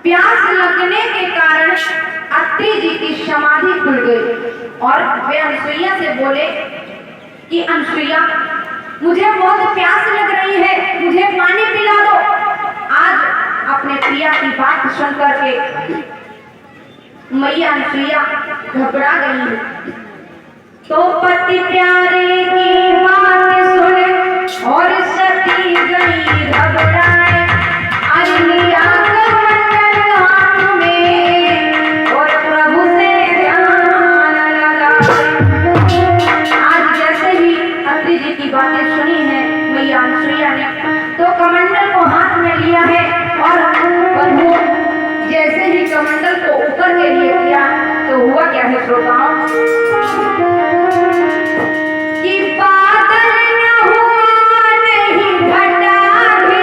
प्यास लगने के कारण अत्रि जी की समाधि खुल गई और वे अनसुईया से बोले कि अनसुईया, मुझे बहुत प्यास लग रही है, मुझे पानी पिला दो। आज अपने प्रिया की बात सुन करके मैया अनसुईया घबरा गई। तो पति प्यारे की बात सुन और सती गई घबराए। लिया कमंडल हाथ में और प्रभु से ध्यान लगाए। आज जैसे ही अत्रि जी की बातें सुनी है मैया अनसुईया ने, तो कमंडल को हाथ में लिया है और प्रभु जैसे ही कमंडल को ऊपर के लिए किया तो हुआ क्या है श्रोताओं, कि बादल न हुआ नहीं घटा भी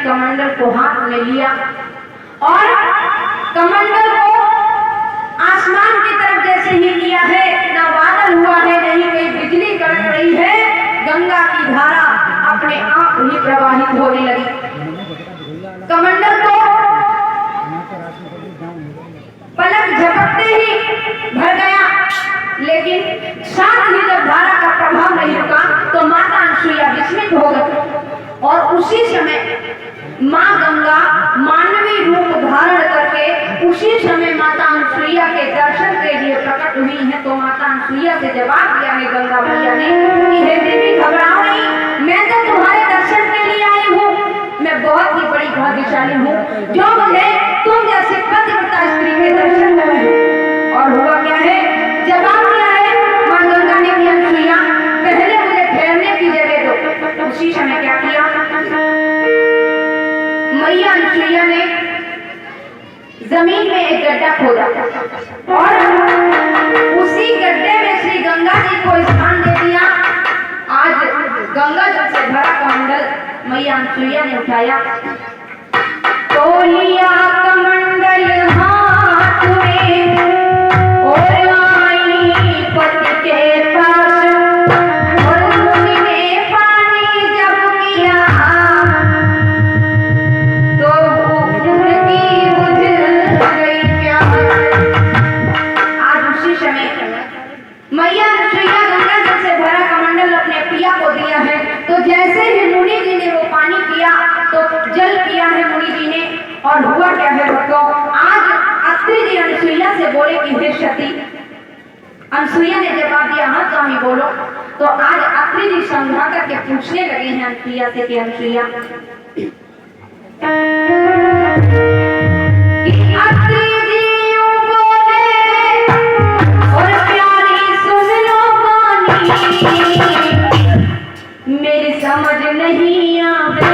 कमंडल को हाथ में लिया और कमंडल को आसमान की तरफ जैसे ही किया है, ना बादल हुआ है, नहीं कहीं बिजली कड़क रही है, गंगा की धारा अपने आप ही प्रवाहित होने लगी। कमंडल को पलक झपकते ही भर गया, लेकिन साथ ही जब धारा का प्रभाव नहीं रुका तो माता अनसुईया विस्मित हो गई और उसी समय माँ गंगा मानवीय रूप धारण करके उसी समय माता अनसुईया के दर्शन के लिए प्रकट हुई है। तो माता अनसुईया से जवाब दिया है गंगा मैया ने कि हे देवी, घबराओ नहीं, मैं तो तुम्हारे दर्शन के लिए आई हूँ। मैं बहुत ही बड़ी भाग्यशाली हूँ जो मुझे तुम जैसे पतिव्रता स्त्री के दर्शन हुए। और हुआ क्या है, जवाब दिया है माँ गंगा ने कि अनसुईया, पहले मुझे ठहरने की जगह दो। उसी समय क्या किया, मैया अनसुईया ने जमीन में एक गड्ढा खोदा और उसी गड्ढे में श्री गंगा जी को स्थान दे दिया। आज गंगा जल से भरा कमंडल मैया अनसुईया ने उठाया, तो लिया कमंडल हाथ में और आई पति के पास, और मुनि ने पानी जब किया तो उनकी बुझ गई प्यास। आज उसी समय मैया अनसुईया गंगा जल से भरा कमंडल अपने प्रिया को दिया है। तो जैसे ही मुनि जी ने वो पानी पिया तो जल पिया है मुनि जी ने, और हुआ क्या है भक्तों, आज अत्रि जी अनसुईया से बोले कि हे सती। अनसुईया ने जवाब दिया, हाँ स्वामी बोलो। तो आज अत्रि जी समझा करके पूछने लगे हैं अनसुईया से कि अनसुईया, कि अत्रि जी यूं बोले और प्यारी सुन लो बानी, मेरी समझ नहीं आवे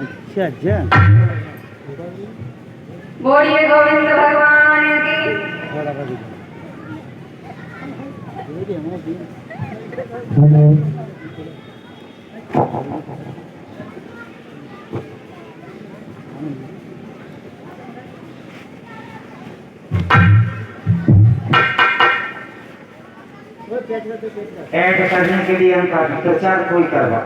अच्छा अच्छा बोलिए गोविंद भगवान की। ऐड करने के लिए हम प्रचार कोई करवा